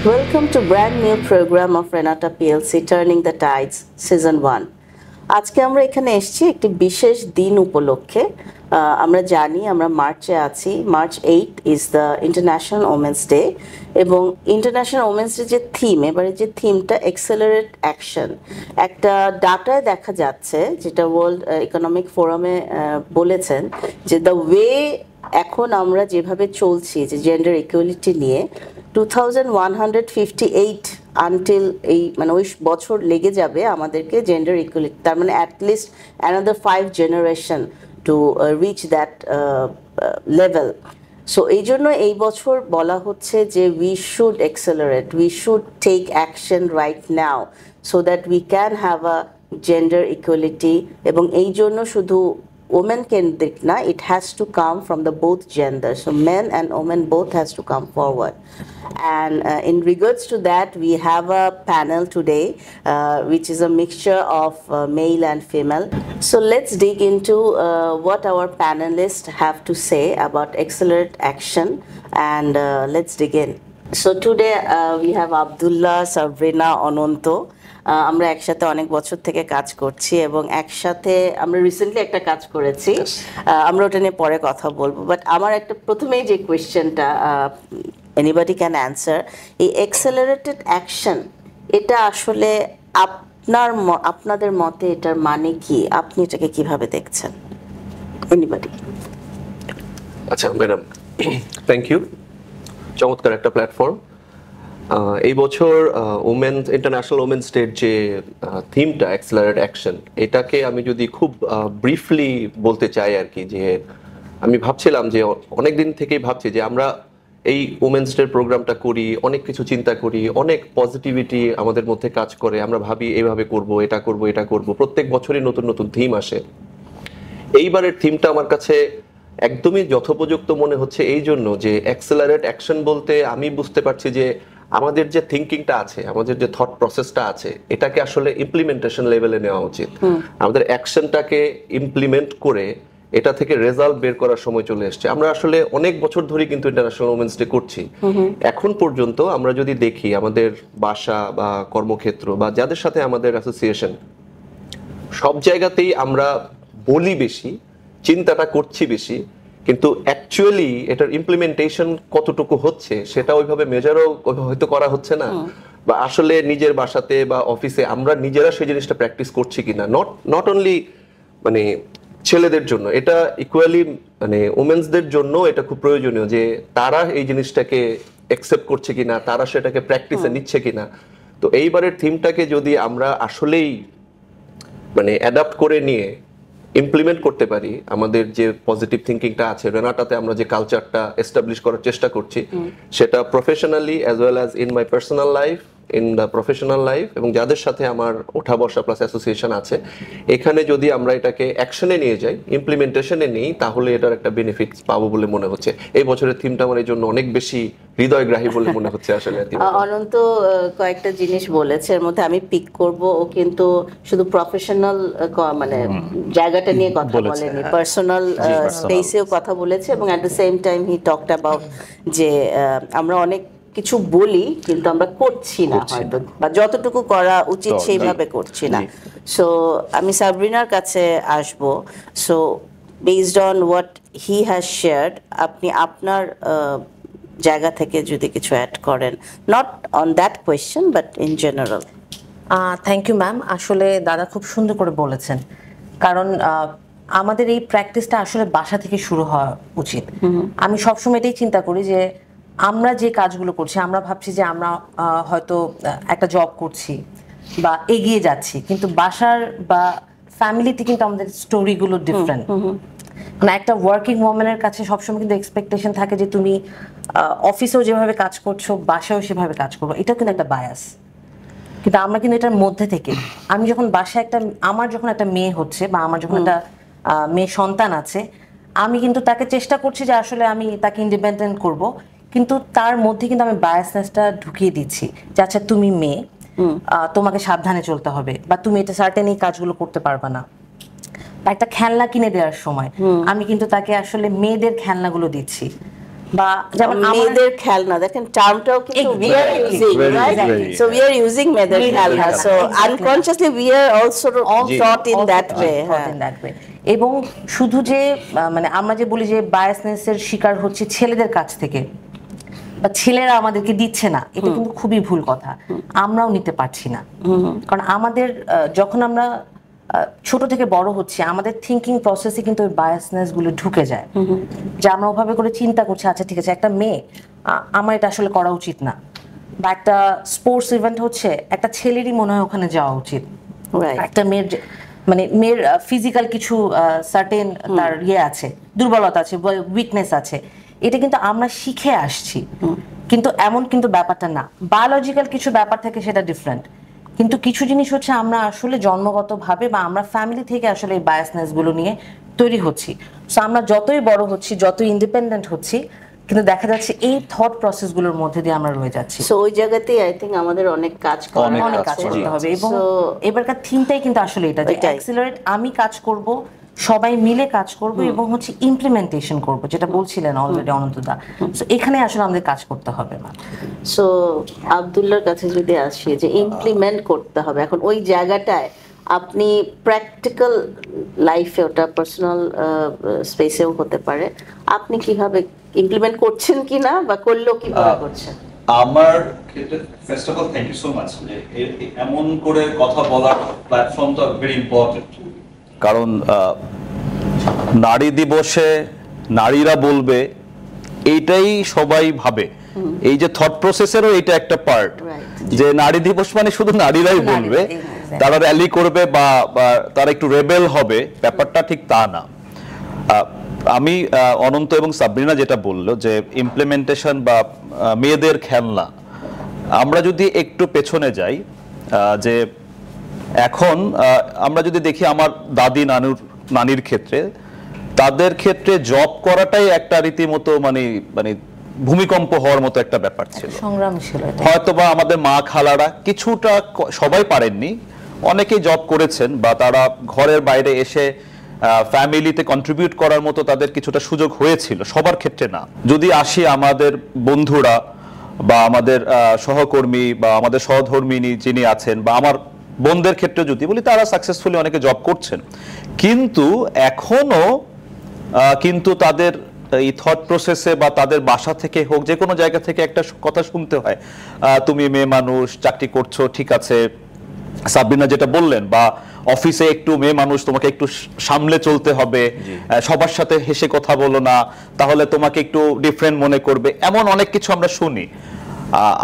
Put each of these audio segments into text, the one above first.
Welcome to brand new program of Renata PLC Turning the Tides Season 1. আজকে আমরা এখানে এসেছি একটি বিশেষ দিন উপলক্ষে। আমরা জানি আমরা মার্চে আছি। March 8 is the international women's day এবং ইন্টারন্যাশনাল ওমেন্স ডে যে থিম, এবারে যে থিমটা অ্যাক্সেলারেট অ্যাকশন, একটা ডাটায় দেখা যাচ্ছে যেটা ওয়ার্ল্ড ইকোনমিক ফোরামে বলেছেন যে দ্য ওয়ে এখন আমরা যেভাবে চলছি যে জেন্ডার ইকুয়ালিটি নিয়ে 2158 আনটিল এই মানে ওই বছর লেগে যাবে আমাদেরকে জেন্ডার ইকুয়ালিটি, তার মানে at least another 5 generation to reach that level. So এই জন্য এই বছর বলা হচ্ছে যে we should accelerate, we should take action right now so that we can have a gender equality. এবং এই জন্য শুধু women centric na, it has to come from the both genders, so men and women both has to come forward. And in regards to that, we have a panel today which is a mixture of male and female. So let's dig into what our panelists have to say about accelerate action, and let's dig in. So today we have Abdullah, Sabrina, Ananto. আমরা একসাথে অনেক বছর থেকে কাজ করছি এবং একসাথে আমরা রিসেন্টলি একটা কাজ করেছি, আমরা ওটা নিয়ে পরে কথা বলবো। বাট আমার একটা প্রথমেই যে কোয়েশ্চেনটা এনিবডি ক্যান অ্যান্সার, এই অ্যাক্সেলারেটেড অ্যাকশন এটা আসলে আপনাদের মতে এটার মানে কি? আপনি এটাকে কিভাবে দেখছেন? এনিবডি? আচ্ছা ম্যাডাম, থ্যাংক ইউ। চমৎকার একটা প্ল্যাটফর্ম। এই বছর ওমেন্স ইন্টারন্যাশনাল ওমেন্স ডের যে থিমটা অ্যাক্সেলারেট অ্যাকশন, এটাকে আমি যদি খুব ব্রিফলি বলতে চাই আর কি, যে আমি ভাবছিলাম যে অনেক দিন থেকেই ভাবছি যে আমরা এই ওমেন্স ডের প্রোগ্রামটা করি, অনেক কিছু চিন্তা করি, অনেক পজিটিভিটি আমাদের মধ্যে কাজ করে, আমরা ভাবি এইভাবে করব, এটা করব, এটা করব, প্রত্যেক বছরই নতুন নতুন থিম আসে। এইবারের থিমটা আমার কাছে একদমই যথোপযুক্ত মনে হচ্ছে এই জন্য যে অ্যাক্সেলারেট অ্যাকশন বলতে আমি বুঝতে পারছি যে আমাদের যে থিঙ্কিংটা আছে, আমাদের যে থট প্রসেসটা আছে, এটাকে আসলে ইমপ্লিমেন্টেশন লেভেলে নেওয়া উচিত। আমাদের অ্যাকশনটাকে ইমপ্লিমেন্ট করে এটা থেকে রেজাল্ট বের করার সময় চলে এসেছে। আমরা আসলে অনেক বছর ধরে কিন্তু ইন্টারন্যাশনাল ওমেন্স ডে করছি। এখন পর্যন্ত আমরা যদি দেখি আমাদের বাসা বা কর্মক্ষেত্র বা যাদের সাথে আমাদের অ্যাসোসিয়েশন, সব জায়গাতেই আমরা বলি বেশি, চিন্তাটা করছি বেশি, কিন্তু অ্যাকচুয়ালি এটার ইমপ্লিমেন্টেশন কতটুকু হচ্ছে সেটা ওইভাবে মেজারও হয়তো করা হচ্ছে না, বা আসলে নিজের বাসাতে বা অফিসে আমরা নিজেরা সেই জিনিসটা প্র্যাকটিস করছি কিনা। নট অনলি মানে ছেলেদের জন্য, এটা ইকুয়ালি মানে ওমেন্সদের জন্য এটা খুব প্রয়োজনীয় যে তারা এই জিনিসটাকে অ্যাকসেপ্ট করছে কিনা, তারা সেটাকে প্র্যাকটিসে নিচ্ছে কিনা। তো এইবারের থিমটাকে যদি আমরা আসলেই মানে অ্যাডাপ্ট করে নিয়ে ইমপ্লিমেন্ট করতে পারি, আমাদের যে পজিটিভ থিঙ্কিংটা আছে রেনাটাতে, আমরা যে কালচারটা এস্টাবলিশ করার চেষ্টা করছি, সেটা professionally as well as in my personal life, in the professional life, এবং যাদের সাথে আমার ওঠা বসা প্লাস অ্যাসোসিয়েশন আছে, এখানে যদি আমরা এটাকে অ্যাকশনে নিয়ে যাই, ইমপ্লিমেন্টেশনে নিই, তাহলে এটার একটা বেনিফিটস পাবো বলে মনে হচ্ছে। এই বছরের থিমটা আমার এই জন্য অনেক বেশি হৃদয়গ্রাহী বলে মনে হচ্ছে আসলে। অনন্ত কয়েকটা জিনিস বলেছে, এর মধ্যে আমি পিক করব। ও কিন্তু শুধু প্রফেশনাল মানে জায়গাটা নিয়ে কথা বলেনি, পার্সোনাল স্পেসেও কথা বলেছে, এবং at the same time he talked about যে আমরা অনেক কিছু বলি কিন্তু আমরা করছি না হয়তো, বা যতটুকু করা উচিত সেইভাবে করছি না। সো আমি সাবরিনার কাছে আসব। So based on what he has shared, আপনি আপনার জায়গা থেকে যদি কিছু অ্যাড করেন, not on that question but in general. Thank you ma'am. আসলে দাদা খুব সুন্দর করে বলেছেন, কারণ আমাদের এই প্র্যাকটিসটা আসলে বাসা থেকে শুরু হওয়া উচিত। আমি সবসময় এটাই চিন্তা করি যে আমরা যে কাজগুলো করছি, আমরা ভাবছি যে আমরা হয়তো একটা জব করছি বা এগিয়ে যাচ্ছি, কিন্তু বাসার বা ফ্যামিলিতে কিন্তু আমাদের স্টোরিগুলো ডিফারেন্ট। মানে একটা ওয়ার্কিং ওম্যানের কাছে সবসময় কিন্তু এক্সপেকটেশন থাকে যে তুমি অফিসেও যেভাবে কাজ করছো বাসায়ও সেভাবে কাজ করবো, এটাও কিন্তু একটা বায়াস। কিন্তু আমরা কিন্তু এটার মধ্যে থেকে, আমি যখন বাসায় আমার যখন একটা মেয়ে হচ্ছে বা আমার যখন একটা মেয়ে সন্তান আছে, আমি কিন্তু তাকে চেষ্টা করছি যে আসলে আমি তাকে ইন্ডিপেন্ডেন্ট করব, কিন্তু তার মধ্যে কিন্তু আমি বায়াসনেসটা ঢুকিয়ে দিচ্ছি যে আচ্ছা তুমি মেয়ে, তোমাকে সাবধানে চলতে হবে, বা তুমি এটা সার্টেন এই কাজগুলো করতে পারবা না। একটা খেলনা কিনে দেওয়ার সময় আমি কিন্তু তাকে আসলে মেয়েদের খেলনাগুলো দিচ্ছি, বা যেমন মেয়েদের খেলনা দেখেন টার্মটাও কিন্তু we are using, right? So we are using মেয়েদের খেলনা, so unconsciously we are also taught in that way. এবং শুধু যে মানে আমরা যে বলি যে বায়াসনেসের শিকার হচ্ছে ছেলেদের কাছ থেকে বা ছেলেরা আমাদেরকে দিচ্ছে না, এটা কিন্তু খুবই ভুল কথা। আমরাও নিতে পারছি না, কারণ আমাদের যখন আমরা ছোট থেকে বড় হচ্ছে আমাদের থিঙ্কিং প্রসেসে কিন্তু ওই বায়াসনেস গুলো ঢুকে যায়, যে আমরা ওভাবে করে চিন্তা করছি আচ্ছা ঠিক আছে একটা মেয়ে, আমার এটা আসলে করা উচিত না, বা একটা স্পোর্টস ইভেন্ট হচ্ছে একটা ছেলেরই মনে হয় ওখানে যাওয়া উচিত, একটা মেয়ের মানে মেয়ের ফিজিক্যাল কিছু সার্টেন তার ইয়ে আছে, দুর্বলতা আছে, উইকনেস আছে, এটা কিন্তু আমরা শিখে আসছি। কিন্তু এমন কিন্তু ব্যাপারটা না, বায়োলজিক্যাল কিছু ব্যাপার থেকে সেটা ডিফারেন্ট, কিন্তু কিছু জিনিস হচ্ছে আমরা আসলে জন্মগতভাবে বা আমরা ফ্যামিলি থেকে আসলে এই বায়াসনেস গুলো নিয়ে তৈরি হচ্ছি। সো আমরা যতই বড় হচ্ছি, যতই ইন্ডিপেন্ডেন্ট হচ্ছি, কিন্তু দেখা যাচ্ছে এই থট প্রসেস গুলোর মধ্যে দিয়ে আমরা রয়ে যাচ্ছি। সো ওই জায়গাতেই আই থিংক আমাদের অনেক কাজ করতে হবে। এবং এবারকার থিমটাই কিন্তু আসলে এটা যে অ্যাক্সিলারেট, আমি কাজ করব, সবাই মিলে কাজ করব এবং হচ্ছে ইমপ্লিমেন্টেশন করব, যেটা বলছিলেন অলরেডি অনন্তদা। সো এখানে আসলে আমাদের কাজ করতে হবে না। সো আব্দুল্লাহর কাছে যদি আসি যে ইমপ্লিমেন্ট করতে হবে, এখন ওই জায়গাটায় আপনি প্র্যাকটিক্যাল লাইফে, ওটা পার্সোনাল স্পেসেও হতে পারে, আপনি কিভাবে ইমপ্লিমেন্ট করছেন কিনা বা করলেও কিভাবে করছেন? আমার ক্ষেত্রে first of all thank you so much, যে এমন করে কথা বলার প্ল্যাটফর্মটা ভেরি ইম্পর্টেন্ট। কারণ নারী দিবসে নারীরা বলবে এইটাই সবাই ভাবে, এই যে থট প্রসেসেরও এটা একটা পার্ট, যে নারী দিবস মানে শুধু নারীরাই বলবে, তারা র্যালি করবে বা তারা একটু রেবেল হবে, ব্যাপারটা ঠিক তা না। আমি অনন্ত এবং সাবরিনা যেটা বললো যে ইমপ্লিমেন্টেশন বা মেয়েদের খেলনা, আমরা যদি একটু পেছনে যাই, যে এখন আমরা যদি দেখি আমার দাদি নানির ক্ষেত্রে, তাদের ক্ষেত্রে জব করাটাই একটা রীতিমতো মানে ভূমিকম্প হওয়ার মতো একটা ব্যাপার ছিল, সংগ্রাম ছিল। হয়তোবা আমাদের মা খালারা কিছুটা, সবাই পারেননি, অনেকেই জব করেছেন বা তারা ঘরের বাইরে এসে ফ্যামিলিতে কন্ট্রিবিউট করার মতো তাদের কিছুটা সুযোগ হয়েছিল, সবার ক্ষেত্রে না। যদি আসি আমাদের বন্ধুরা বা আমাদের সহকর্মী বা আমাদের সহধর্মিনী যিনি আছেন বা আমার বোনদের ক্ষেত্রে যদি বলি, তারা সাকসেসফুলি অনেকে জব করছেন, কিন্তু এখনো কিন্তু তাদের এই থট প্রসেসে বা তাদের বাসা থেকে হোক, যে কোনো জায়গা থেকে একটা কথা শুনতে হয়, তুমি মেয়ে মানুষ, চাকরি করছো ঠিক আছে, সাবরিনা যেটা বললেন, বা অফিসে একটু মেয়ে মানুষ, তোমাকে একটু সামলে চলতে হবে, সবার সাথে হেসে কথা বলো না, তাহলে তোমাকে একটু ডিফারেন্ট মনে করবে, এমন অনেক কিছু আমরা শুনি।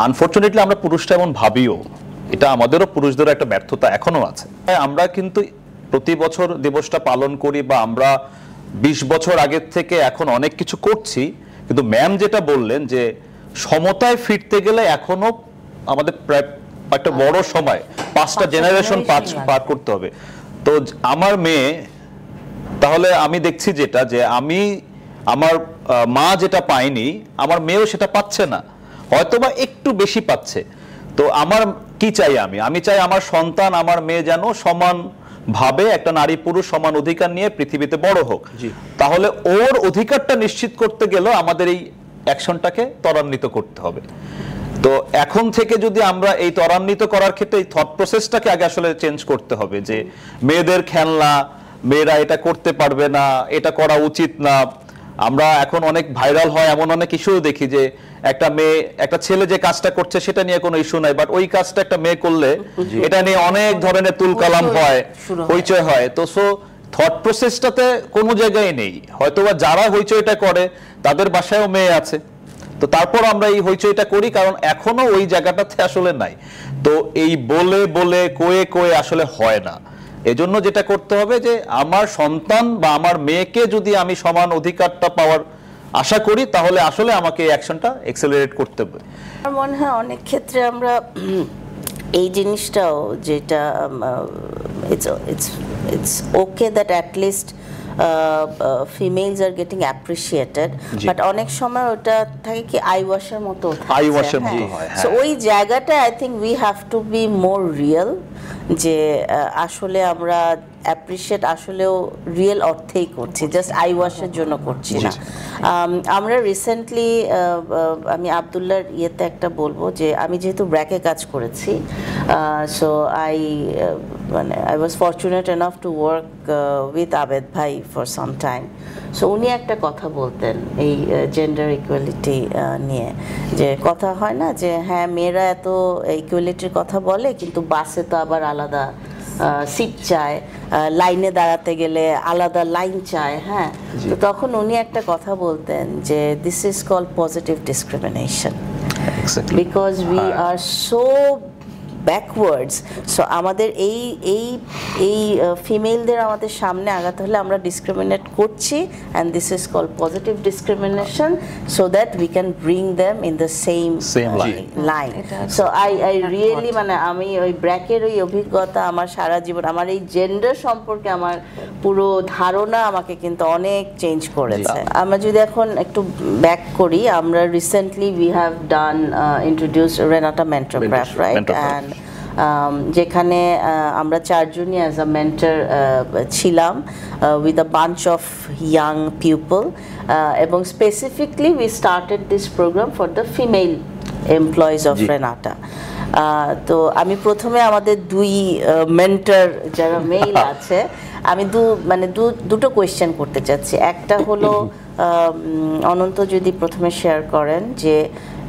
আনফরচুনেটলি আমরা পুরুষটা এমন ভাবিও, এটা আমাদেরও পুরুষদেরও একটা ব্যর্থতা এখনো আছে। আমরা কিন্তু প্রতি বছর দিবসটা পালন করি বা আমরা 20 বছর আগের থেকে এখন অনেক কিছু করছি, কিন্তু ম্যাম যেটা বললেন যে সমতায় ফিরতে গেলে এখনো আমাদের প্রায় একটা বড় সময়, 5টা জেনারেশন পার করতে হবে। তো আমার মেয়ে, তাহলে আমি দেখছি যেটা, যে আমি আমার মা যেটা পাইনি আমার মেয়েও সেটা পাচ্ছে না, হয়তোবা একটু বেশি পাচ্ছে। তো আমার কি চাই, আমি চাই আমার সন্তান, আমার মেয়ে যেন সমান ভাবে একটা নারী পুরুষ সমান অধিকার নিয়ে পৃথিবীতে বড় হোক। তাহলে ওর অধিকারটা নিশ্চিত করতে গেলে আমাদের এই অ্যাকশনটাকে ত্বরান্বিত করতে হবে। তো এখন থেকে যদি আমরা এই ত্বরান্বিত করার ক্ষেত্রে এই থট প্রসেসটাকে আগে আসলে চেঞ্জ করতে হবে, যে মেয়েদের খেলনা, মেয়েরা এটা করতে পারবে না, এটা করা উচিত না। আমরা এখন অনেক ভাইরাল হয় এমন অনেক ইস্যু দেখি, যে একটা মেয়ে, একটা ছেলে যে কাজটা করছে সেটা নিয়ে কোনো ইস্যু নাই, বাট ওই কাজটা একটা মেয়ে করলে এটা নিয়ে অনেক ধরনের তুলকালাম হয়, হইচই হয়। তো সো থট প্রসেসটাতে কোনো জায়গায় নেই, হয়তোবা যারা হইচইটা করে তাদের বাসায়ও মেয়ে আছে, তো তারপর আমরা এই হইচইটা করি, কারণ এখনো ওই জায়গাটাতে আসলে নাই। তো এই বলে বলে কয়ে কয়ে আসলে হয় না। এজন্য যেটা করতে হবে, যে আমার সন্তান বা আমার মেয়েকে যদি আমি সমান অধিকারটা পাওয়ার আশা করি, তাহলে আসলে আমাকে এই অ্যাকশনটা এক্সেলারেট করতে হবে। আমার মনে হয় অনেক ক্ষেত্রে আমরা এই জিনিসটাও, যেটা it's okay that at least females are getting appreciated, but অনেক সময় ওটা থাকে কি আই ওয়াশের মতো হয়। সো ওই জায়গাটা I think we have to be more real, যে আসলে আমরা অ্যাপ্রিশিয়েট আসলেও রিয়েল অর্থেই করছি, জাস্ট আই ওয়াশের জন্য করছি না। আমরা রিসেন্টলি আমি আবদুল্লাহর ইয়েতে একটা বলবো যে আমি যেহেতু ব্র্যাকে কাজ করেছি, so I was fortunate enough to work with Abed Bhai for some time. So উনি একটা কথা বলতেন এই জেন্ডার ইকুয়ালিটি নিয়ে, যে কথা হয় না যে হ্যাঁ মেয়েরা এত ইকুয়ালিটির কথা বলে কিন্তু বাসে তো আবার আলাদা সিট চায়, লাইনে দাঁড়াতে গেলে আলাদা লাইন চায়। হ্যাঁ, তো তখন উনি একটা কথা বলতেন যে this is called positive discrimination, because we are so backwards. So আমাদের এই ফিমেলদের আমাদের সামনে আগাতে হলে আমরা ডিসক্রিমিনেট করছি, and this is called positive discrimination, so that we can bring them in the same line. So I really মানে আমি ওই ব্র্যাকের ওই অভিজ্ঞতা আমার সারা জীবন, আমার এই জেন্ডার সম্পর্কে আমার পুরো ধারণা আমাকে কিন্তু অনেক চেঞ্জ করেছে। আমরা যদি এখন একটু ব্যাক করি, আমরা recently we have done introduce Renata Mentorcraft, right? And যেখানে আমরা চারজনই অ্যাজ আ মেন্টর ছিলাম with a bunch of young people, এবং specifically we started this program for the female employees of Renata. তো আমি প্রথমে আমাদের দুই মেন্টর যারা মেল আছে, আমি দুটো কোয়েশ্চেন করতে চাচ্ছি। একটা হলো অনন্ত যদি প্রথমে শেয়ার করেন যে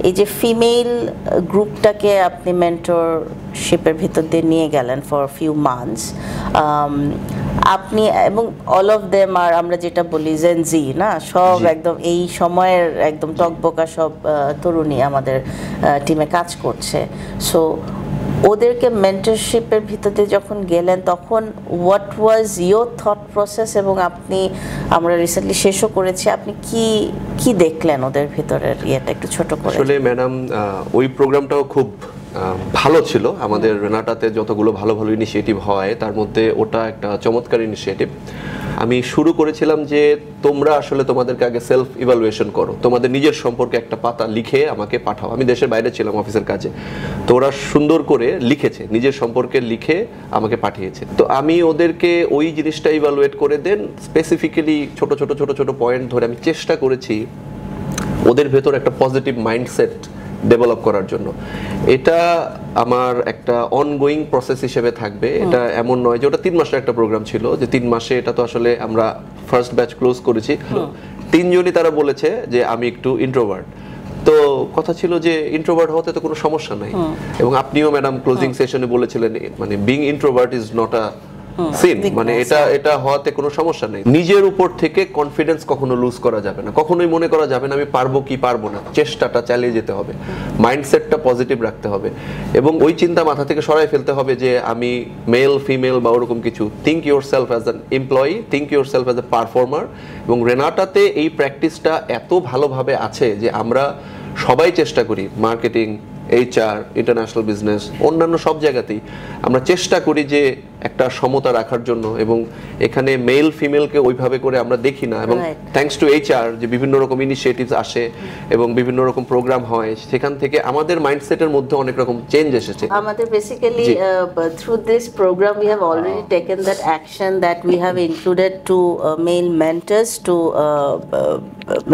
এই যে ফিমেল গ্রুপটাকে আপনি মেন্টরশিপের ভিতর দিয়ে নিয়ে গেলেন ফর ফিউ মান্থস, আপনি এবং অল অফ দেম আর আমরা যেটা বলি জেনজি না, সব একদম এই সময়ের একদম টকবকা সব তরুণী আমাদের টিমে কাজ করছে। সো ওদেরকে মেন্টরশিপের ভিতরে যখন গেলেন তখন what was your thought process, এবং আমরা রিসেন্টলি শেষও করেছি, আপনি কি দেখলেন ওদের ভিতরের ইয়েটা একটু ছোট করে? আসলে ম্যাডাম ওই প্রোগ্রামটাও খুব ভালো ছিল। আমাদের রেনাটাতে যতগুলো ভালো ভালো ইনিশিয়েটিভ হয় তার মধ্যে ওটা একটা চমৎকার ইনিশিয়েটিভ। আমি শুরু করেছিলাম যে তোমরা আসলে তোমাদেরকে আগে সেলফ ইভালুয়েশন করো, তোমাদের নিজের সম্পর্কে একটা পাতা লিখে আমাকে পাঠাও। আমি দেশের বাইরে ছিলাম অফিসের কাজে, তো ওরা সুন্দর করে লিখেছে, নিজের সম্পর্কে লিখে আমাকে পাঠিয়েছে। তো আমি ওদেরকে ওই জিনিসটা ইভালুয়েট করে দেন স্পেসিফিক্যালি ছোট ছোট ছোট ছোট পয়েন্ট ধরে আমি চেষ্টা করেছি ওদের ভেতর একটা পজিটিভ মাইন্ডসেট ডেভেলপ করার জন্য। এটা আমার একটা অনগোয়িং প্রসেস হিসেবে থাকবে। এটা এমন নয় যে ওটা 3 মাসের একটা প্রোগ্রাম ছিল যে 3 মাসে, এটা তো আসলে আমরা ফার্স্ট ব্যাচ ক্লোজ করেছি, 3 জনই তারা বলেছে যে আমি একটু ইন্ট্রোভার্ট। তো কথা ছিল যে ইন্ট্রোভার্ট হতে তো কোনো সমস্যা নাই, এবং আপনিও ম্যাডাম ক্লোজিং সেশনে বলেছিলেন মানে being introvert is not a sin, মানে এটা হওয়াতে কোনো সমস্যা নেই। নিজের উপর থেকে কনফিডেন্স কখনো লুজ করা যাবে না, কখনোই মনে করা যাবে না আমি পারবো কি পারবো না, চেষ্টাটা চালিয়ে যেতে হবে, মাইন্ডসেটটা পজিটিভ রাখতে হবে, এবং ওই চিন্তা মাথা থেকে সরাই ফেলতে হবে যে আমি মেল ফিমেল বা ওরকম কিছু। Think your self as an employee, think your self as a performer. এবং রেনাটাতে এই প্র্যাকটিসটা এত ভালোভাবে আছে যে আমরা সবাই চেষ্টা করি, মার্কেটিং, HR, ইন্টারন্যাশনাল বিজনেস, অন্যান্য সব জায়গাতেই আমরা চেষ্টা করি যে একটা সমতা রাখার জন্য, এবং এখানে মেল ফিমেলকে ওইভাবে করে আমরা দেখি না। এবং থ্যাঙ্কস টু HR যে বিভিন্ন রকম ইনিশিয়েটিভস আসে এবং বিভিন্ন রকম প্রোগ্রাম হয়, সেখান থেকে আমাদের মাইন্ডসেটের মধ্যে অনেক রকম চেঞ্জ এসেছে। আমাদের basically through this program we have already taken that action that we have included to male mentors to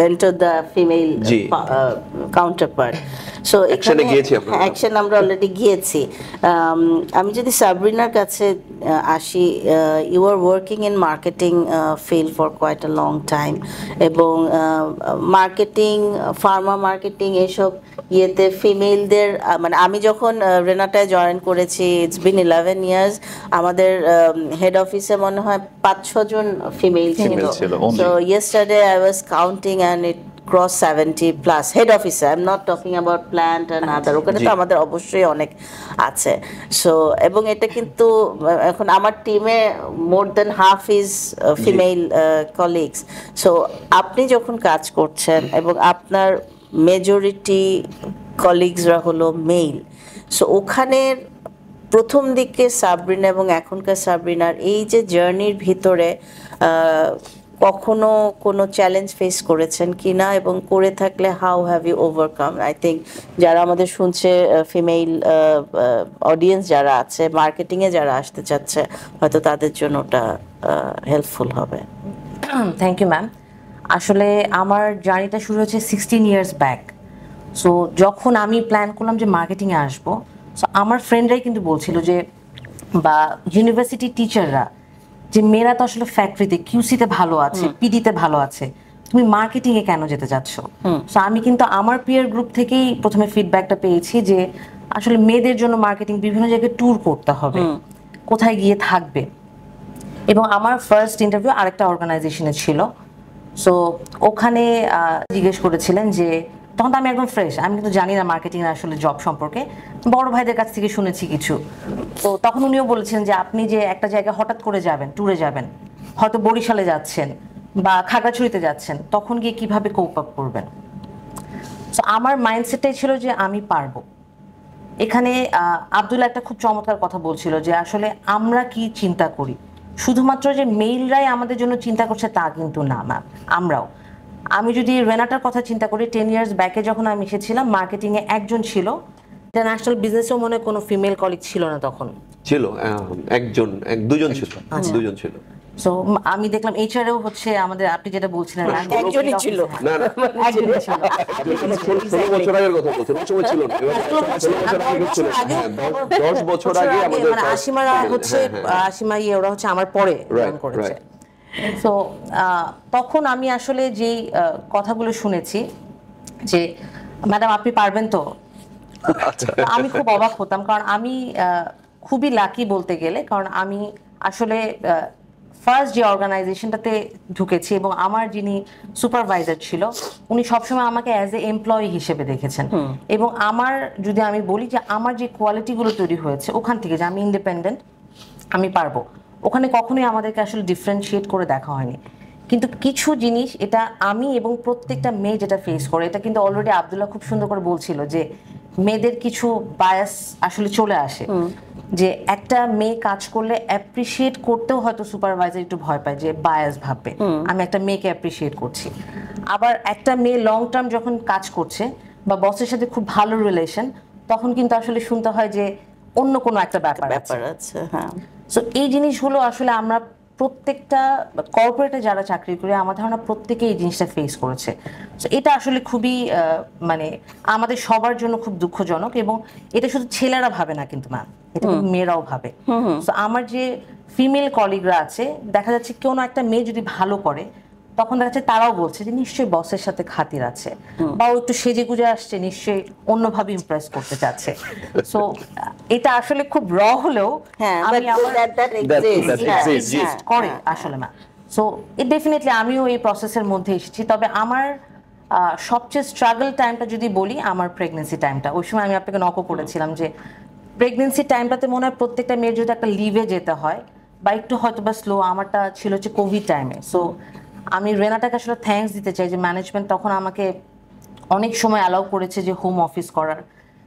mentor the female counterpart. So action আমরা অলরেডি গিয়েছি। আমি যদি সাবরিনার কাছে আসি, you are working in marketing field for quite a long time, এবং marketing, pharma marketing এসব ইয়েতে ফিমেলদের মানে আমি যখন রেনাটায় জয়েন করেছি, ইটস বিন 11 ইয়ার্স, আমাদের হেড অফিসে মনে হয় 5-6 জন ফিমেল ছিল। So yesterday I was counting and it crossed 70 plus head officer. I'm not talking about plant and other. ওখানে তো আমাদের অবশ্যই অনেক আছে। সো এবং এটা কিন্তু এখন আমার টিমে more than half is female colleagues. So আপনি যখন কাজ করছেন এবং আপনার মেজরিটি কলিগসরা হলো মেল, সো ওখানের প্রথম দিকে সাবরিনা এবং এখনকার সাবরিনার এই যে জার্নির ভিতরে কখনো কোনো চ্যালেঞ্জ ফেস করেছেন কিনা, এবং করে থাকলে how have you overcome? I think যারা আমাদের শুনছে, ফিমেল অডিয়েন্স যারা আছে, মার্কেটিংয়ে যারা আসতে চাচ্ছে, হয়তো তাদের জন্য ওটা হেল্পফুল হবে। Thank you ma'am. আসলে আমার জার্নিটা শুরু হয়েছে 16 ইয়ার্স ব্যাক। সো যখন আমি প্ল্যান করলাম যে মার্কেটিংয়ে আসবো, সো আমার ফ্রেন্ডরাই কিন্তু বলছিল যে, বা ইউনিভার্সিটি টিচাররা, যে মেয়েরা তো আসলে ফ্যাক্টরিতে কিউসিতে ভালো আছে, পিডিতে ভালো আছে, তুমি মার্কেটিংয়ে কেন যেতে যাচ্ছ? সো আমি কিন্তু আমার পিয়ার গ্রুপ থেকেই প্রথমে ফিডব্যাকটা পেয়েছি যে আসলে মেয়েদের জন্য মার্কেটিং বিভিন্ন জায়গায় ট্যুর করতে হবে, কোথায় গিয়ে থাকবে। এবং আমার ফার্স্ট ইন্টারভিউ আরেকটা অর্গানাইজেশনে ছিল। সো ওখানে জিজ্ঞেস করেছিলেন যে, তখন তো আমি একদম ফ্রেশ, আমি কিন্তু জানি না মার্কেটিং আসলে জব সম্পর্কে, বড় ভাইদের কাছ থেকে শুনেছি কিছু। তো তখন উনিও বলেছেন যে আপনি যে একটা জায়গায় হঠাৎ করে যাবেন, ট্যুরে যাবেন, হয়তো বরিশালে যাচ্ছেন বা খাগড়াছড়িতে যাচ্ছেন, তখন গিয়ে কিভাবে কোপ আপ করবেন। সো আমার মাইন্ডসেটটাই ছিল যে আমি পারবো। এখানে আব্দুল্লাহ একটা খুব চমৎকার কথা বলছিল যে আসলে আমরা কি চিন্তা করি, শুধুমাত্র যে মেইলরাই আমাদের জন্য চিন্তা করছে তা কিন্তু না ম্যাম, আমরাও। আমি যদি রেনাটার কথা চিন্তা করি, 10 ইয়ার্স ব্যাকে যখন আমি এসেছিলাম, মার্কেটিংয়ে একজন ছিল, ইন্টারন্যাশনাল বিজনেসেও মনে হয় কোনো ফিমেল কলিগ ছিল না তখন। ছিল দুজন ছিল, দুজন ছিল। সো আমি দেখলাম এইচআরও হচ্ছে আমাদের, আপনি যেটা বলছিলেন একজনই ছিল। না না, একজনই ছিল। 16 বছর আগের কথা বলছেন, ওই সময় ছিল না। 10 বছর আগে আমাদের মানে আসিমারা হচ্ছে, আসিমা ওরা হচ্ছে আমার পরে জয়েন করেছে। সো তখন আমি আসলে যেই কথাগুলো শুনেছি যে ম্যাডাম আপনি পারবেন তো, আমি খুব অবাক হতাম। কারণ আমি খুবই লাকি বলতে গেলে, কারণ আমি আসলে ফার্স্ট যে অর্গানাইজেশনটাতে ঢুকেছি এবং আমার যিনি সুপারভাইজার ছিল, উনি সবসময় আমাকে অ্যাজ এ এমপ্লয়ি হিসেবে দেখেছেন। এবং আমার যদি আমি বলি যে আমার যে কোয়ালিটিগুলো তৈরি হয়েছে ওখান থেকে, যে আমি ইন্ডিপেন্ডেন্ট, আমি পারবো, ওখানে কখনোই আমাদেরকে আসলে ডিফারেন্সিয়েট করে দেখা হয়নি। কিন্তু কিছু জিনিস, এটা আমি এবং প্রত্যেকটা মেয়ে যেটা ফেস করে, এটা কিন্তু অলরেডি আব্দুল্লাহ খুব সুন্দর করে বলছিল যে মেয়েদের কিছু বায়াস আসলে চলে আসে, যে একটা মেয়ে কাজ করলে অ্যাপ্রিসিয়েট করতেও হয়তো সুপারভাইজার একটু ভয় পায় যে বায়াস ভাববে আমি একটা মেয়েকে অ্যাপ্রিসিয়েট করছি। আবার একটা মেয়ে লং টার্ম যখন কাজ করছে বা বসের সাথে খুব ভালো রিলেশন, তখন কিন্তু আসলে শুনতে হয় যে অন্য কোনো একটা ব্যাপার আছে। হ্যাঁ, সো এই জিনিসগুলো আসলে আমরা প্রত্যেকটা কর্পোরেটে যারা চাকরি করে, আমার ধারণা প্রত্যেকে এই জিনিসটা ফেস করেছে। সো এটা আসলে খুবই মানে আমাদের সবার জন্য খুব দুঃখজনক। এবং এটা শুধু ছেলেরা ভাবে না কিন্তু ম্যাম, এটা কিন্তু মেয়েরাও ভাবে। সো আমার যে ফিমেল কলিগরা আছে, দেখা যাচ্ছে কোনো একটা মেয়ে যদি ভালো করে, তখন দেখা যাচ্ছে তারাও বলছে যে নিশ্চয়ই বসের সাথে খাতির আছে, বা ও একটু সেজে গুজে আসছে, নিশ্চয়ই অন্যভাবে ইমপ্রেস করতে চাচ্ছে। সো এটা আসলে খুব র হলেও আমি করে আসলে না। সো ইট ডেফিনেটলি আমিও এই প্রসেসের মধ্যে এসেছি। তবে আমার সবচেয়ে স্ট্রাগল টাইমটা যদি বলি, আমার প্রেগনেন্সি টাইমটা। ওই সময় আমি আপনাকে নকও করেছিলাম যে প্রেগনেন্সি টাইমটাতে মনে হয় প্রত্যেকটা মেয়ের যদি একটা লিভে যেতে হয় বা একটু হয়তো বা স্লো, আমারটা ছিল হচ্ছে কোভিড টাইমে। সো আমি রেনাটাকে আসলে থ্যাঙ্কস দিতে চাই যে ম্যানেজমেন্ট তখন আমাকে অনেক সময় অ্যালাউ করেছে যে হোম অফিস করার।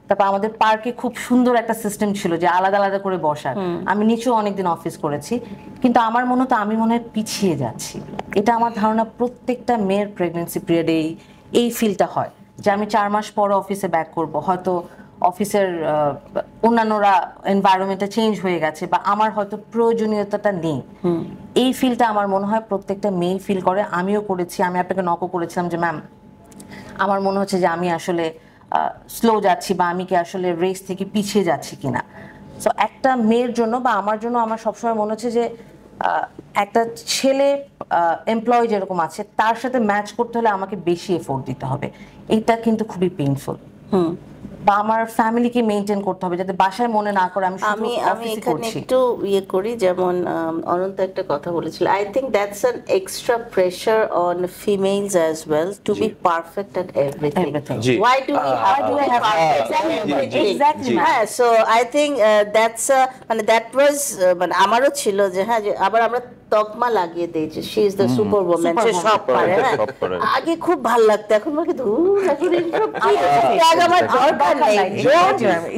তারপর আমাদের পার্কে খুব সুন্দর একটা সিস্টেম ছিল যে আলাদা আলাদা করে বসার। আমি নিচেও অনেকদিন অফিস করেছি, কিন্তু আমার মনে হতো আমি মনে হয় পিছিয়ে যাচ্ছি। এটা আমার ধারণা প্রত্যেকটা মেয়ের প্রেগনেন্সি পিরিয়ডে এই ফিলটা হয় যে আমি 4 মাস পরে অফিসে ব্যাক করব, হয়তো অফিসের অন্যান্যরা এনভায়রনমেন্টটা চেঞ্জ হয়ে গেছে, বা আমার হয়তো প্রয়োজনীয়তাটা নেই। এই ফিলটা আমার মনে হয় প্রত্যেকটা মেয়ে ফিল করে। আমিও করেছি। আমি আপনাকে নকও করেছিলাম যে ম্যাম আমার মনে হচ্ছে যে আমি আসলে স্লো যাচ্ছি, বা আমি কি আসলে রেস থেকে পিছিয়ে যাচ্ছি কিনা। সো একটা মেয়ের জন্য বা আমার জন্য আমার সবসময় মনে হচ্ছে যে একটা ছেলে এমপ্লয়ি যেরকম আছে, তার সাথে ম্যাচ করতে হলে আমাকে বেশি এফোর্ট দিতে হবে। এটা কিন্তু খুবই পেইনফুল। বা আমার ফ্যামিলিকে মেইনটেইন করতে হবে, যাতে বাসায় মনে না করে আমি এখানে একটু ইয়ে করি। যেমন অনন্ত একটা কথা বলেছিল, I think that's an extra pressure on females as well to be perfect at everything. Why do we have to be exactly? হ্যাঁ, সো আই থিঙ্ক দ্যাটস মানে দ্যাট ওয়াজ মানে আমারও ছিল যে হ্যাঁ, যে আবার আমরা তকমা লাগিয়ে দিয়েছে, she is the super woman, সে সব পারে। সব পারে। আগে খুব ভালো লাগতো, এখন আমাকে ধুর এখন এইসব কি ত্যাগ আমার দরকার নেই।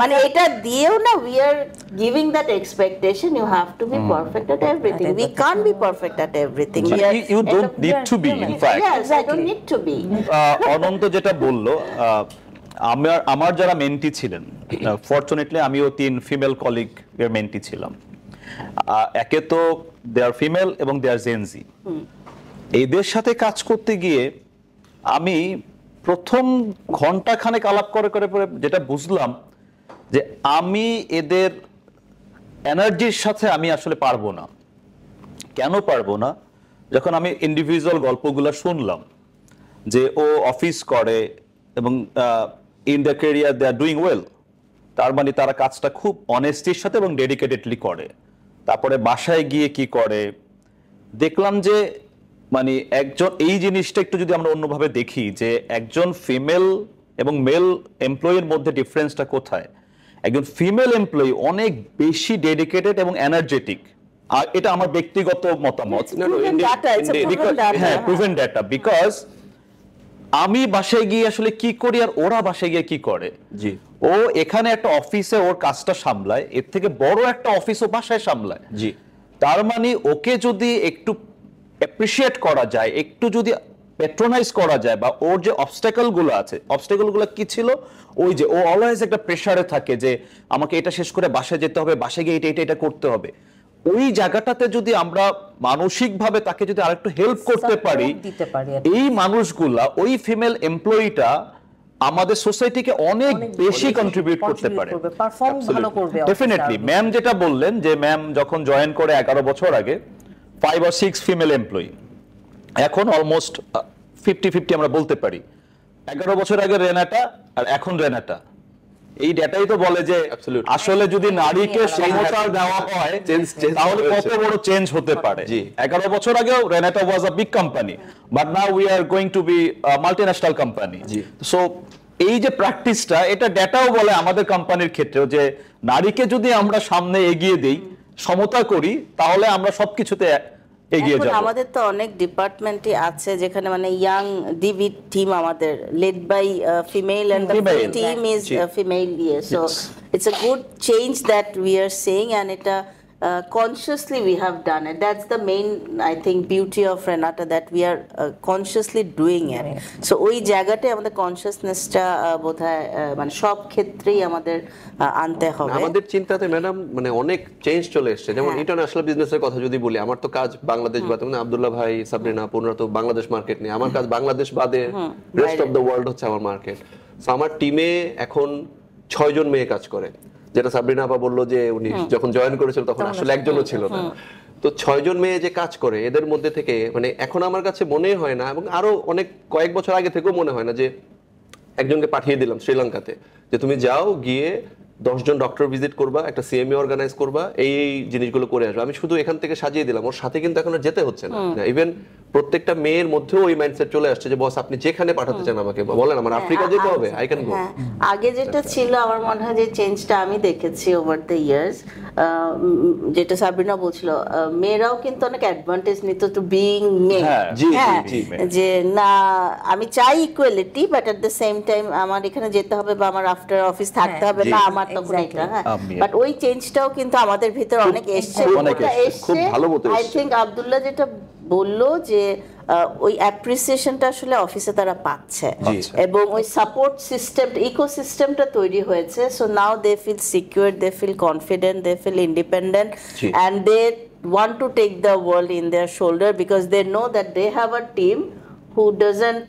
মানে এটা দিয়েও না, we are giving that expectation, you have to be perfect at everything, we can't be perfect at everything. You don't need to be, in fact. Yes, I don't need to be. অনন্ত যেটা বললো, আমার যারা mentee ছিলেন, fortunately আমিও 3 female colleague এর mentee ছিলাম। একে তো দে আর ফিমেল এবং দে আর জেনজি। এদের সাথে কাজ করতে গিয়ে আমি প্রথম ঘন্টা খানেক আলাপ করে করে যেটা বুঝলাম যে আমি এদের এনার্জির সাথে আমি আসলে পারবো না। কেন পারবো না? যখন আমি ইন্ডিভিজুয়াল গল্পগুলো শুনলাম যে ও অফিস করে এবং in the career they are doing well, তার মানে তারা কাজটা খুব অনেস্টির সাথে এবং ডেডিকেটেডলি করে। তারপরে বাসায় গিয়ে কি করে দেখলাম যে মানে একজন, এই জিনিসটা একটু যদি আমরা অন্যভাবে দেখি যে একজন ফিমেল এবং মেল এমপ্লয়ির মধ্যে ডিফারেন্সটা কোথায়। একজন ফিমেল এমপ্লয়ি অনেক বেশি ডেডিকেটেড এবং এনার্জেটিক, আর এটা আমার ব্যক্তিগত মতামত। হ্যাঁ, প্রুভেন ডাটা। বিকজ আমি বাসায় গিয়ে আসলে কি করি আর ওরা বাসায় গিয়ে কি করে। জি, ও এখানে একটা অফিসে ওর কাজটা সামলায়, এর থেকে বড় একটা অফিস ও বাসায় সামলায়। জি, তার মানে ওকে যদি একটু অ্যাপ্রিশিয়েট করা যায়, একটু যদি প্যাট্রোনাইজ করা যায়, বা ওর যে অবস্টাকল গুলো আছে, অবস্টাকল গুলো কি ছিল, ওই যে ও অলওয়েজ একটা প্রেসারে থাকে যে আমাকে এটা শেষ করে বাসায় যেতে হবে, বাসায় গিয়ে এটা করতে হবে। ওই জায়গাটাতে যদি আমরা মানসিকভাবে তাকে যদি আরেকটু হেল্প করতে পারি, এই মানুষগুলা, ওই ফিমেল এমপ্লয়িটা আমাদের সোসাইটিকে অনেক বেশি কন্ট্রিবিউট করতে পারে, পারফর্ম ভালো করবে। ডেফিনেটলি ম্যাম যেটা বললেন যে ম্যাম যখন জয়েন করে 11 বছর আগে 5 or 6 ফিমেল এমপ্লয়ি, এখন অলমোস্ট 50-50 আমরা বলতে পারি। 11 বছর আগে রেনাটা আর এখন রেনাটা, এই ডেটাই তো বলে যে আসলে যদি নারীকে সমতা দেওয়া হয় তাহলে কত বড় চেঞ্জ হতে পারে। 11 বছর আগেও Renata was a big company, but now we are going to be multinational company. So এই যে প্র্যাকটিসটা, এটা ডেটাও বলে আমাদের কোম্পানির ক্ষেত্রেও যে নারীকে যদি আমরা সামনে এগিয়ে দেই, সমতা করি, তাহলে আমরা সবকিছুতে এগিয়ে যাব। আমাদের তো অনেক ডিপার্টমেন্টই আছে যেখানে মানে ইয়াং ডিবি টিম আমাদের led by female and the team is female, so it's a good change that we are saying, and এটা consciously we have done it. That's the main, I think, beauty of Renata, that we are consciously doing it. So ওই জায়গাতে আমাদের কনসিয়াসনেসটা বোধহয় মানে সব ক্ষেত্রেই আমাদের আনতে হবে। আমাদের চিন্তাতে ম্যাডাম মানে অনেক চেঞ্জ চলে এসেছে। যেমন ইন্টারন্যাশনাল বিজনেসের কথা যদি বলি, আমার তো কাজ বাংলাদেশ বাদে, মানে আব্দুল্লাহ ভাই, সাবরিনা, পুনরা তো বাংলাদেশ মার্কেট নিয়ে, আমার কাজ বাংলাদেশ বাদে রেস্ট অফ দ্য ওয়ার্ল্ড হচ্ছে আমার মার্কেট। সো আমার টিমে এখন 6 জন মেয়ে কাজ করে, যেটা সাবরিনা আপা বললো যে উনি যখন জয়েন করেছিল তখন আসলে একজনও ছিল না। তো 6 জন মেয়ে যে কাজ করে, এদের মধ্যে থেকে মানে এখন আমার কাছে মনে হয় না, এবং আরো অনেক কয়েক বছর আগে থেকেও মনে হয় না যে একজনকে পাঠিয়ে দিলাম শ্রীলঙ্কাতে যে তুমি যাও, গিয়ে 10 জন ডক্টর ভিজিট করবা, একটা সিএমই অর্গানাইজ করবা, এই জিনিসগুলো করে আসবে। আমি শুধু এখান থেকে সাজিয়ে দিলাম, ওর সাথে কিন্তু এখন আর যেতে হচ্ছে না। ইভেন প্রত্যেকটা মেয়ের মধ্যেও ওই মাইন্ডসেট চলে আসছে যে বস আপনি যেখানে পাঠাতে চান আমাকে বলেন, আমার আফ্রিকা যেতে হবে, আই ক্যান গো। আগে যেটা ছিল আমার মনে হয় যে চেঞ্জটা আমি দেখেছি ওভার দ্য ইয়ার্স, যেটা সাবরিনা বলছিল, মেয়েরাও কিন্তু অনেক অ্যাডভান্টেজ নিত টু বিং মেয়ে, যে না আমি চাই equality, but at the same time আমার এখানে যেতে হবে বা আমার আফটার অফিস থাকতে হবে না, আমার তখন এটা। হ্যাঁ, বাট ওই চেঞ্জটাও কিন্তু আমাদের ভিতরে অনেক এসছে, খুব ভালো মতো। আই থিংক আব্দুল্লাহ যেটা বললো যে ওই অ্যাপ্রিসিয়েশনটা আসলে অফিসে তারা পাচ্ছে, এবং ওই সাপোর্ট সিস্টেম, ইকোসিস্টেমটা তৈরি হয়েছে। So now they feel secure, they feel confident, they feel independent, and they want to take the world in their shoulder because they know that they have a team who doesn't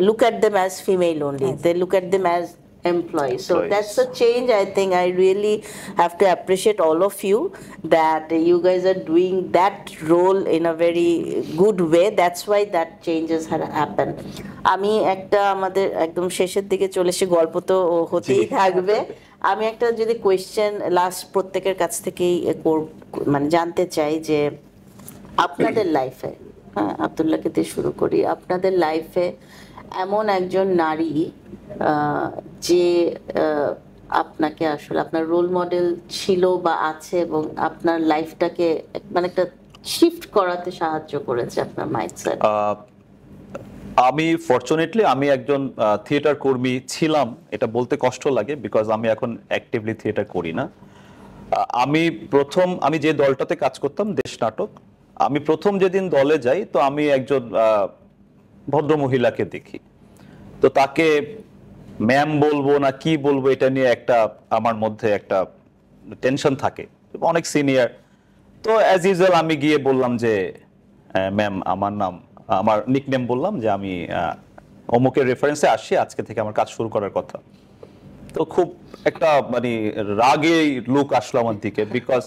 look at them as female only. They look at them as employees. So that's a change. I think I really have to appreciate all of you that you guys are doing that role in a very good way. That's why that changes had happened. আমি একটা আমাদের একদম শেষের দিকে চলে এসে, গল্প তো হতেই থাকবে। আমি একটা যদি কোয়েশ্চেন লাস্ট প্রত্যেকের কাছ থেকেই মানে জানতে চাই যে আপনাদের লাইফে, হ্যাঁ আব্দুল্লাহকে দিয়ে শুরু করি, আপনাদের লাইফে এমন একজন নারী যে আপনাকে আসলে আপনার রোল মডেল ছিল বা আছে, এবং আপনার লাইফটাকে মানে একটা শিফট করাতে সাহায্য করেছে আপনার মাইন্ডসেট? আমি ফরচুনেটলি আমি একজন থিয়েটার কর্মী ছিলাম, এটা বলতে কষ্ট লাগে বিকজ আমি এখন অ্যাক্টিভলি থিয়েটার করি না। আমি যে দলটাতে কাজ করতাম, দেশ নাটক, আমি প্রথম যেদিন দলে যাই তো আমি একজন ভদ্র মহিলাকে দেখি, তো তাকে ম্যাম বলবো না কি বলবো এটা নিয়ে একটা আমার মধ্যে একটা টেনশন থাকে, অনেক সিনিয়র। তো অ্যাজ ইউজুয়াল আমি গিয়ে বললাম যে ম্যাম আমার নিকনেম বললাম যে আমি অমুকের রেফারেন্সে আসছি, আজকে থেকে আমার কাজ শুরু করার কথা। তো খুব একটা মানে রাগে লুক আসলো আমার দিকে, বিকজ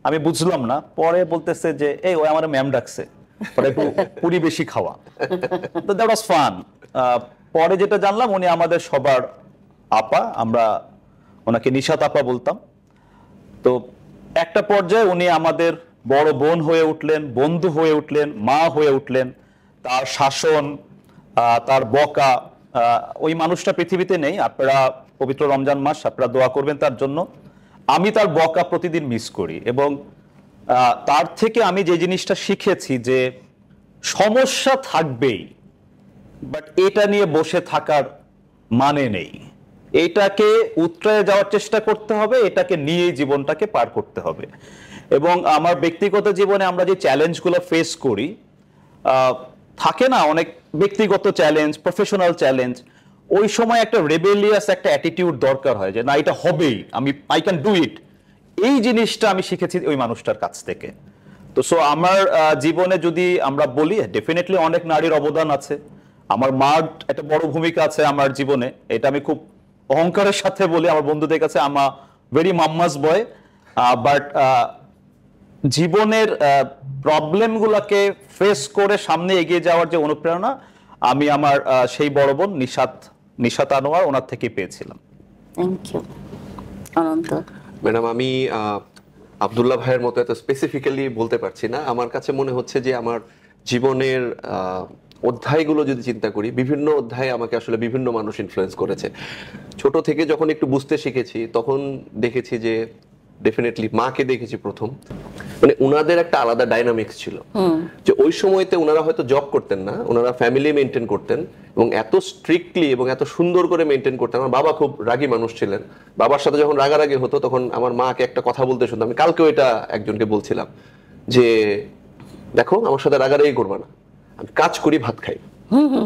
আমি বুঝলাম না। পরে বলতেছে যে এই ওই আমার ম্যাম ডাকছে, পরে একটু পুরি বেশি খাওয়া। তো দ্যাট ওয়াজ ফান। পরে যেটা জানলাম উনি আমাদের সবার আপা, আমরা ওনাকে নিশাত আপা বলতাম। তো একটা পর্যায়ে উনি আমাদের বড় বোন হয়ে উঠলেন, বন্ধু হয়ে উঠলেন, মা হয়ে উঠলেন। তার শাসন, তার বকা, ওই মানুষটা পৃথিবীতে নেই। আপনারা পবিত্র রমজান মাস, আপনারা দোয়া করবেন তার জন্য। আমি তার বকা প্রতিদিন মিস করি, এবং তার থেকে আমি যে জিনিসটা শিখেছি যে সমস্যা থাকবেই, বাট এটা নিয়ে বসে থাকার মানে নেই। এটাকে উতরে যাওয়ার চেষ্টা করতে হবে, এটাকে নিয়ে জীবনটাকে পার করতে হবে। এবং আমার ব্যক্তিগত জীবনে আমরা যে চ্যালেঞ্জগুলো ফেস করি, থাকে না অনেক ব্যক্তিগত চ্যালেঞ্জ, প্রফেশনাল চ্যালেঞ্জ, ওই সময় একটা রেবেলিয়াস একটা অ্যাটিটিউড দরকার হয় যে না এটা হবেই, আই ক্যান ডু ইট। এই জিনিসটা আমি শিখেছি ওই মানুষটার কাছ থেকে। তো সো আমার জীবনে যদি আমরা বলি, ডেফিনেটলি অনেক নারীর অবদান আছে। আমার মার একটা বড় ভূমিকা আছে আমার জীবনে, এটা আমি খুব অহংকারের সাথে বলি আমার বন্ধুদের কাছে, আমার ভেরি মাম্মাস বয়। বাট জীবনের প্রবলেমগুলোকে ফেস করে সামনে এগিয়ে যাওয়ার যে অনুপ্রেরণা আমি আমার সেই বড় বোন নিশাত আনোয়ার ওনার থেকে পেয়েছিলাম। Thank you. অনন্ত ম্যাডাম, আমি আব্দুল্লাহ ভাইয়ের মতো এত স্পেসিফিক্যালি বলতে পারছি না। আমার কাছে মনে হচ্ছে যে আমার জীবনের অধ্যায়গুলো যদি চিন্তা করি, বিভিন্ন অধ্যায়ে আমাকে আসলে বিভিন্ন মানুষ ইনফ্লুয়েন্স করেছে। ছোট থেকে যখন একটু বুঝতে শিখেছি তখন দেখেছি যে ডেফিনেটলি মাকে দেখেছি প্রথম, মানে উনাদের একটা আলাদা ডাইনামিক্স ছিল যে ওই সময়তে ওনারা হয়তো জব করতেন না, ওনারা ফ্যামিলি মেনটেন করতেন এবং এত স্ট্রিক্টলি এবং এত সুন্দর করে মেনটেন করতেন। আমার বাবা খুব রাগী মানুষ ছিলেন, বাবার সাথে যখন রাগারাগি হতো তখন আমার মাকে একটা কথা বলতে শুনতাম। আমি কালকেও এটা একজনকে বলছিলাম যে দেখো আমার সাথে রাগারাগি করবা না, আমি কাজ করি ভাত খাই।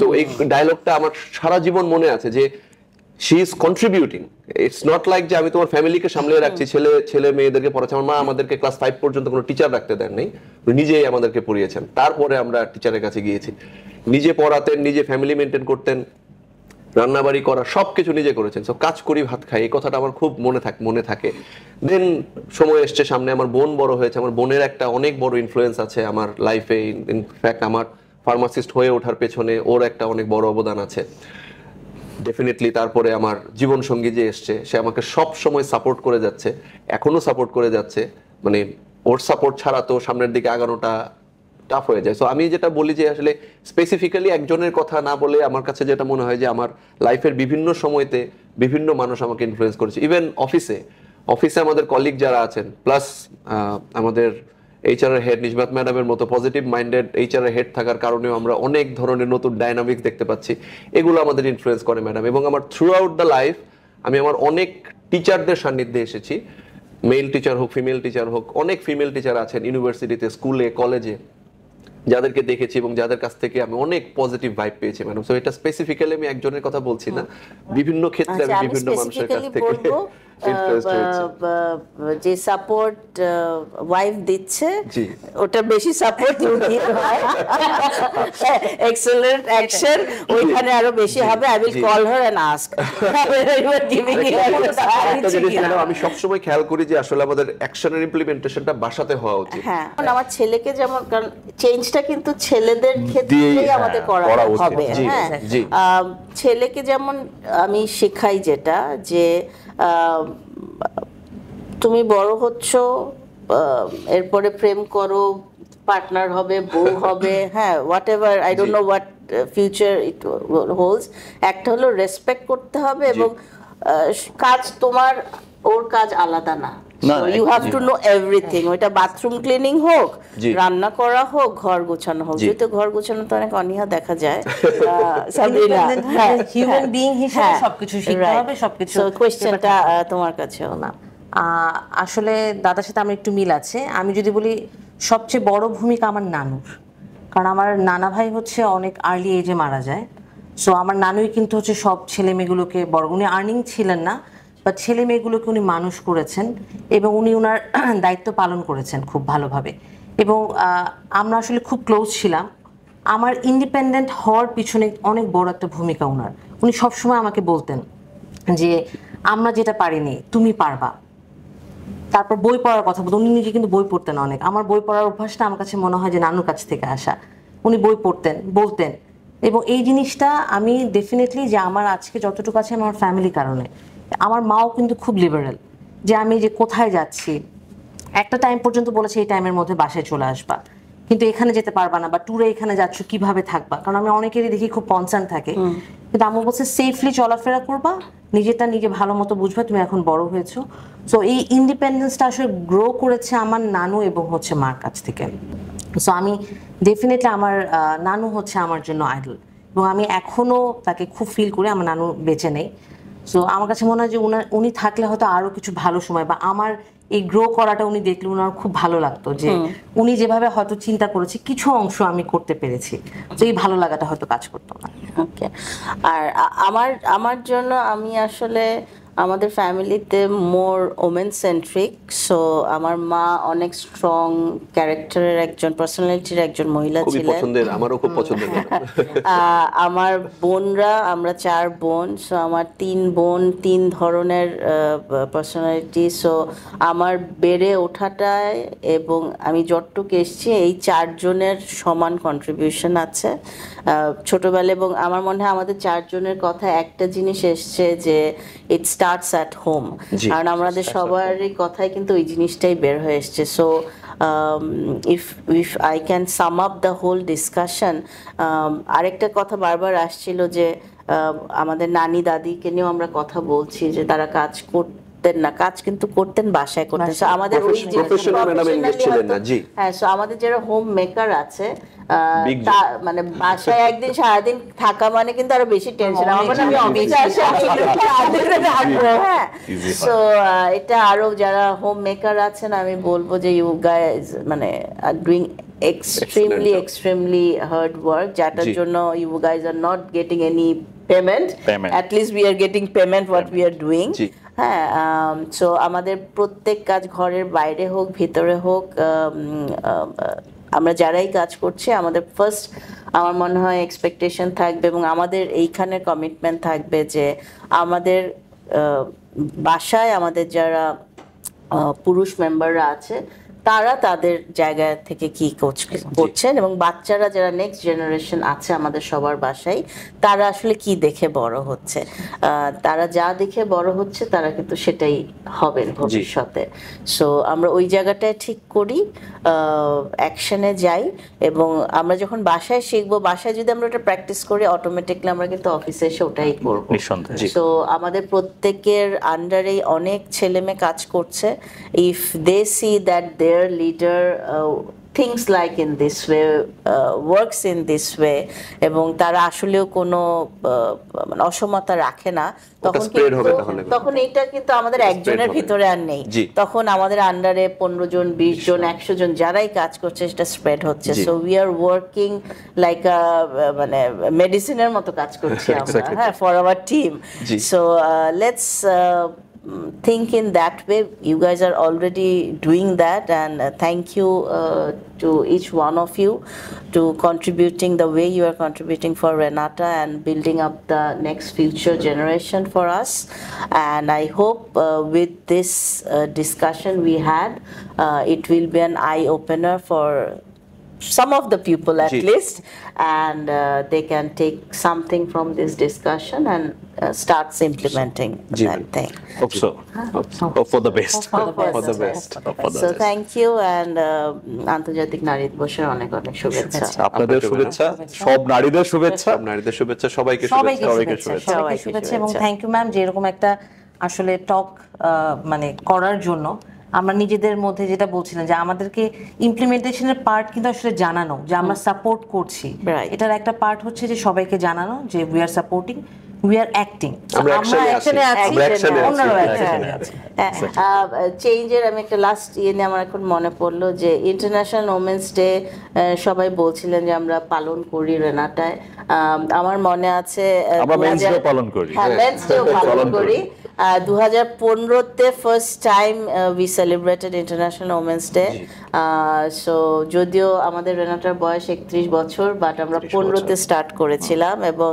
তো এই ডায়লগটা আমার সারা জীবন মনে আছে যে she is contributing. It's not like যে আমি তোমার ফ্যামিলিকে সামলে রাখছি, ছেলে মেয়েদেরকে পড়াচ্ছি। আমার মা আমাদেরকে ক্লাস 5 পর্যন্ত কোনো টিচার রাখতে দেন নাই, নিজেই আমাদেরকে পড়িয়েছেন। তারপরে আমরা টিচারের কাছে গিয়েছি, নিজে পড়াতেন, নিজে ফ্যামিলি মেনটেন করতেন, রান্নাবাড়ি করা সবকিছু নিজে করেছেন। সো কাজ করি ভাত খাই, এই কথাটা আমার খুব মনে থাকে। দেন সময় এসছে সামনে, আমার বোন বড় হয়েছে, আমার বোনের একটা অনেক বড় ইনফ্লুয়েন্স আছে আমার লাইফে। ইনফ্যাক্ট আমার ফার্মাসিস্ট হয়ে ওঠার পেছনে ওর একটা অনেক বড় অবদান আছে ডেফিনেটলি। তারপরে আমার জীবন সঙ্গী যে এসছে, সে আমাকে সব সময় সাপোর্ট করে যাচ্ছে, এখনো সাপোর্ট করে যাচ্ছে। মানে ওর সাপোর্ট ছাড়া তো সামনের দিকে আগানোটা টাফ হয়ে যায়। সো আমি যেটা বলি যে আসলে স্পেসিফিক্যালি একজনের কথা না বলে আমার কাছে যেটা মনে হয় যে আমার লাইফের বিভিন্ন সময়তে বিভিন্ন মানুষ আমাকে ইনফ্লুয়েন্স করেছে। ইভেন অফিসে আমাদের কলিগ যারা আছেন, প্লাস আমাদের এইচআর এর হেড নিশবাত ম্যাডামের মতো পজিটিভ মাইন্ডেড এইচআর এর হেড থাকার কারণেও আমরা অনেক ধরনের নতুন ডাইনামিক্স দেখতে পাচ্ছি। এগুলো আমাদের ইনফ্লুয়েন্স করে ম্যাডাম। এবং আমার থ্রু আউট দ্য লাইফ আমি আমার অনেক টিচারদের সান্নিধ্যে এসেছি, মেল টিচার হোক, ফিমেল টিচার হোক। অনেক ফিমেল টিচার আছেন ইউনিভার্সিটিতে, স্কুলে, কলেজে, যাদেরকে দেখেছি এবং যাদের কাছ থেকে আমি অনেক পজিটিভ ভাইব পেয়েছি ম্যাডাম। সো এটা স্পেসিফিক্যালি আমি একজনের কথা বলছি না, বিভিন্ন ক্ষেত্রে আমি বিভিন্ন মানুষের কাছ থেকে যে সাপোর্ট ওয়াইফ দিচ্ছে ওটা বেশি সাপোর্ট হয়, এক্সেলেন্ট অ্যাকশন ওইখানে আরো বেশি হবে। I will call her and ask আমি সবসময় খেয়াল করি যে আসলে আমাদের অ্যাকশনের ইমপ্লিমেন্টেশনটা বাসাতে হওয়া উচিত। হ্যাঁ, আমার ছেলেকে যেমন, কারণ চেঞ্জটা কিন্তু ছেলেদের ক্ষেত্রেই আমাদের করা হবে। হ্যাঁ, ছেলেকে যেমন আমি শেখাই যেটা যে তুমি বড় হচ্ছ, এরপরে প্রেম করো, পার্টনার হবে, বউ হবে, হ্যাঁ, what ever, I don't know what future it holds. একটা হলো রেসপেক্ট করতে হবে এবং কাজ তোমার ওর কাজ আলাদা না। না, So না, you have G. to know everything. ওইটা বাথরুম ক্লিনিং হোক, জি। রান্না করা হোক, ঘর গোছানো হোক। জি। যেহেতু ঘর গোছানো তো অনেক অনীহা দেখা যায়। সাবিনা, হিউম্যান বিইং হিসেবে সবকিছু শিখতে হবে, সবকিছু। সো কোয়েশ্চেনটা তোমার কাছেও না আসলে দাদার সাথে আমার একটু মিল আছে। আমি যদি বলি সবচেয়ে বড় ভূমিকা আমার নানুর, কারণ আমার নানা ভাই হচ্ছে অনেক আর্লি এজে মারা যায়। সো আমার নানুই কিন্তু হচ্ছে সব ছেলে মেয়েগুলোকে বড়, উনি আর্নিং ছিলেন না, বাট ছেলে মেয়েগুলোকে উনি মানুষ করেছেন এবং উনি ওনার দায়িত্ব পালন করেছেন খুব ভালোভাবে। এবং আমরা আসলে খুব ক্লোজ ছিলাম। আমার ইন্ডিপেন্ডেন্ট হওয়ার পিছনে অনেক বড় একটা ভূমিকা ওনার। উনি সবসময় আমাকে বলতেন যে আমরা যেটা পারিনি তুমি পারবা। তারপর বই পড়ার কথা বলতেন, উনি নিজে কিন্তু বই পড়তেন অনেক। আমার বই পড়ার অভ্যাসটা আমার কাছে মনে হয় যে নানুর কাছ থেকে আসা। উনি বই পড়তেন, বলতেন, এবং এই জিনিসটা আমি ডেফিনেটলি যে আমার আজকে যতটুকু আছে আমার ফ্যামিলি কারণে। আমার মাও কিন্তু খুব লিবারেল, যে আমি যে কোথায় যাচ্ছি একটা টাইম পর্যন্ত বলেছে এই টাইমের মধ্যে বাসায় চলে আসবা, কিন্তু এখানে যেতে পারবা না, বা ট্যুরে এখানে যাচ্ছ কিভাবে থাকবা, কারণ আমি অনেকেরই দেখি খুব কনসার্ন থাকে। কিন্তু আম্মু বলছে সেফলি চলাফেরা করবা, নিজেটা নিজে ভালো মতো বুঝবা, তুমি এখন বড় হয়েছো। সো এই ইন্ডিপেন্ডেন্সটা আসলে গ্রো করেছে আমার নানু এবং হচ্ছে মার কাছ থেকে। সো আমি ডেফিনেটলি আমার নানু হচ্ছে আমার জন্য আইডল, এবং আমি এখনো তাকে খুব ফিল করি। আমার নানু বেঁচে নেই, সো আমার কাছে মনে হয় যে উনি থাকলে হয়তো আরো কিছু ভালো সময়, বা আমার এই গ্রো করাটা উনি দেখলে ওনার খুব ভালো লাগতো, যে উনি যেভাবে হয়তো চিন্তা করেছে কিছু অংশ আমি করতে পেরেছি, তো এই ভালো লাগাটা হয়তো কাজ করতো না। ওকে। আর আমার জন্য আমি আসলে আমাদের ফ্যামিলিতে মোর ওমেন সেন্ট্রিক। সো আমার মা অনেক স্ট্রং ক্যারেক্টারের একজন, পার্সোনালিটির একজন মহিলা খুবই ছিলেন। পছন্দের, আমারও খুব পছন্দের। আমার বোনরা, আমরা 4 বোন। সো আমার 3 বোন 3 ধরনের পার্সোনালিটি। সো আমার বেড়ে ওঠাটায় এবং আমি যতটুকু এসেছি এই 4 জনের সমান কন্ট্রিবিউশন আছে ছোটবেলা। এবং আমার মনে হয় আমাদের 4 জনের কথা একটা জিনিস এসছে যে ইট স্টার্টস অ্যাট হোম, কারণ আমাদের সবারই কথায় কিন্তু ওই জিনিসটাই বের হয়ে এসছে। So if I can sum up the whole discussion, আরেকটা কথা বারবার আসছিল যে আমাদের নানি দাদিকে নিয়েও আমরা কথা বলছি যে তারা কাজ করতেন না, কাজ কিন্তু করতেন, বাসায় করতেন। So আমাদের ওই যে প্রফেশনাল ম্যাডাম এনগেজ ছিলেন না। জি, হ্যাঁ। সো আমাদের যারা হোম মেকার আছে, Big মানে বাসায় একদিন সারাদিন থাকা মানে কিন্তু আরো বেশি টেনশন। আমার মনে হয় আমি অফিসে আসি, হ্যাঁ। সো এটা আরো যারা হোম মেকার আছেন আমি বলবো যে ইউ গাইজ মানে are doing extremely hard work, যাটার জন্য you guys are not getting any payment. At least we are getting payment what we are doing. হ্যাঁ। সো আমাদের প্রত্যেক কাজ ঘরের বাইরে হোক ভিতরে হোক, আমরা যারাই কাজ করছি আমাদের ফার্স্ট আমার মনে হয় এক্সপেকটেশন থাকবে এবং আমাদের এইখানে কমিটমেন্ট থাকবে যে আমাদের বাসায় আমাদের যারা পুরুষ মেম্বাররা আছে তারা তাদের জায়গা থেকে কি করছেন, এবং বাচ্চারা যারা নেক্সট জেনারেশন আছে আমাদের সবার বাসায় তারা আসলে কি দেখে বড় হচ্ছে। তারা যা দেখে বড় হচ্ছে তারা কিন্তু সেটাই হবেন ভবিষ্যতে। সো আমরা ওই জায়গাটায় ঠিক করি, অ্যাকশনে যাই, এবং আমরা যখন বাসায় শিখবো, বাসায় যদি আমরা ওটা প্র্যাকটিস করি অটোমেটিকলি আমরা কিন্তু অফিসে এসে ওটাই করবো। সো আমাদের প্রত্যেকের আন্ডারে অনেক ছেলে মেয়ে কাজ করছে। If they see that their leader thinks like in this way, works in this way, এবং তারা আসলেও কোনো অসমতা রাখে না, তখন এইটা কিন্তু আমাদের একজনের ভিতরে আর নেই। তখন আমাদের আন্ডারে 15 জন 20 জন 100 জন যারাই কাজ করছে সেটা স্প্রেড হচ্ছে। So we are working like মানে মেডিসিনের মতো কাজ করছি আমরা, হ্যাঁ, for our team. So let's think in that way. You guys are already doing that, and thank you to each one of you to contributing the way you are contributing for Renata and building up the next future generation for us. And I hope with this discussion we had, it will be an eye opener for some of the people at least, and they can take something from this discussion and starts implementing that thing. Hope so. Hope for the best. For the best. So thank you, and আন্তর্জাতিক নারী দিবসের অনেক অনেক শুভেচ্ছা। আপনাদের শুভেচ্ছা, সব নারীদের শুভেচ্ছা, নারীদের শুভেচ্ছা, সবাইকে শুভেচ্ছা। এবং থ্যাংক ইউ ম্যাম যে এরকম একটা আসলে টক মানে করার জন্য। আমরা নিজেদের মধ্যে যেটা বলছিলাম যে আমাদেরকে ইমপ্লিমেন্টেশনের পার্ট কিন্তু আসলে জানানো যে আমরা সাপোর্ট করছি, Right. এটার একটা পার্ট হচ্ছে যে সবাইকে জানানো যে we are supporting, we are acting, আমরা আমরা action-এ অ্যাকশনে আছি, আমরা action-এ আছি, অন্যরাও হ্যাঁ, অ্যাকশনে আছে। চেঞ্জের আমি একটা লাস্ট নিয়ে আমার এখন মনে পড়লো যে ইন্টারন্যাশনাল ওমেন্স ডে সবাই বলছিলেন যে আমরা পালন করি রেনাটায়। আমার মনে আছে আমরা Men's Day পালন করি। হ্যাঁ, Men's Day পালন করি। 2015-তে first time we celebrated international women's day. So যদিও আমাদের রেনাটার বয়স 31 বছর, বাট আমরা 15-তে স্টার্ট করেছিলাম এবং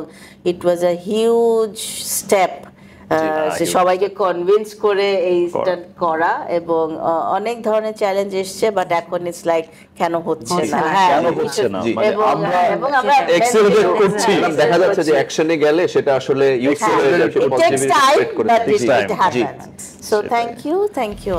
ইট ওয়াজ আ হিউজ স্টেপ সবাইকে কনভিন্স করে এই স্টার্ট করা, এবং অনেক ধরনের চ্যালেঞ্জ এসছে, বাট এখন ইটস লাইক কেন হচ্ছে না, কেন হচ্ছে না, মানে এবং আমরা accelerate করছি। দেখা যাচ্ছে যে অ্যাকশনে গেলে সেটা আসলে ইউজফুল হয়ে যাচ্ছে, it takes time, but it time. happens. So thank you all. Thank you